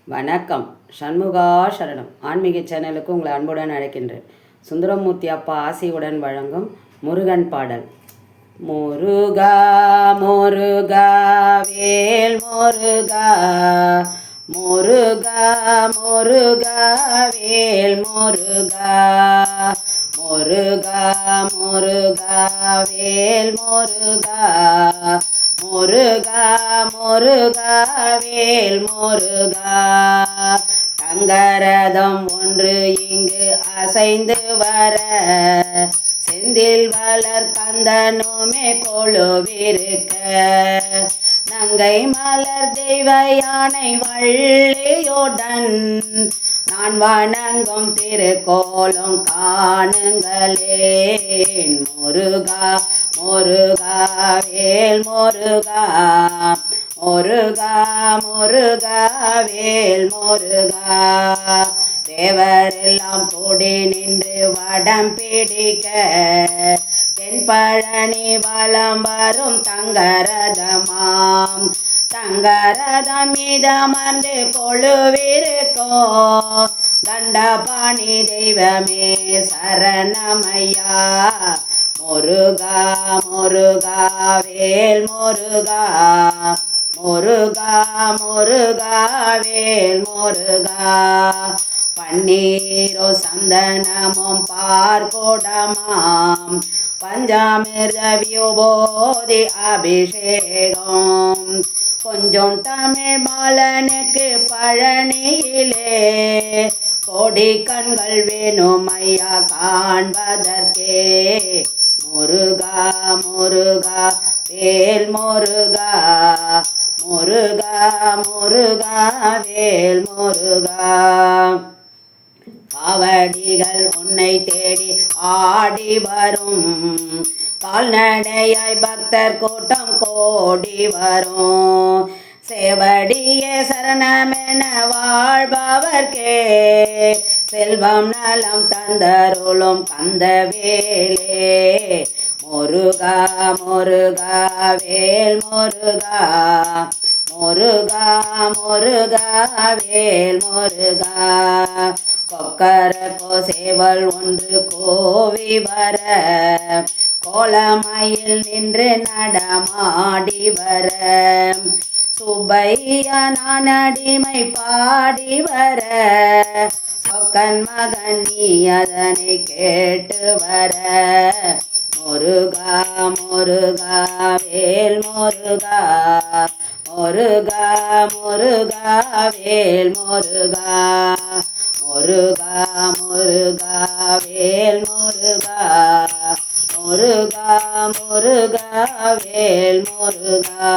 வணக்கம். சண்முகா சரணம் ஆன்மீக சேனலுக்கு உங்களை அன்புடன் அழைக்கின்றேன். சுந்தரமூர்த்தி அப்பா ஆசியுடன் வழங்கும் முருகன் பாடல். முருகா முருகா வேல் முருகா, முருகா முருகா வேல் முருகா, முருகா முருகா வேல் முருகா, முருகா முருகா வேல் முருகா. தங்கரதம் ஒன்று இங்கு அசைந்து வர, செந்தில் வளர் கந்தனுமே கொழுவிருக்க, நங்கை மலர் தெய்வ யானை வள்ளியுடன் நான் வணங்கும் திருக்கோலம் காணுங்களேன். முருகா முருகா வேல் முருகா, முருகா முருகா வேல் முருகா. தேவரெல்லாம் கூடி நின்று வடம் பிடிக்க, தென்பழனி வலம் வரும் தங்கரதமாம், தங்கரதம் மீதமர்ந்து கொழுவிருக்கும் தண்டபாணி தெய்வமே சரணமையா. முருகா முருகா வேல் முருகா, முருகா முருகா வேல் முருகா. பன்னீரோ சந்தனமும் பார்க்கோடமாம், பஞ்சாமிர்த விபூதி அபிஷேகம், கொஞ்சம் தமிழ் பாலனுக்கு பழனியிலே கோடி கண்கள் வேணும் ஐயா காண்பதற்கே. முருகா முருகா வேல் முருகா, முருகா முருகா வேல் முருகா. காவடிகள் உன்னை தேடி ஆடி வரும், கால்நடையாய் பக்தர் கூட்டம் கோடி வரும், சேவடியே சரணமென வாழ்பவர்க்கே செல்வம் நலம் தந்தருளும் கந்தவேலே. முருகா முருகா வேல் முருகா, முருகா முருகா வேல் முருகா. கொக்கரக்கோ சேவல் ஒன்று கோவி வர, கோலமயில் நின்று நடமாடி வர, சுப்பையா நான் அடிமை பாடி வர, சொக்கன் மகன் நீ அதனை கேட்டு வர. முருகா முருகா வேல் முருகா, முருகா முருகா வேல் முருகா, முருகா முருகா வேல் முருகா, முருகா முருகா வேல் முருகா.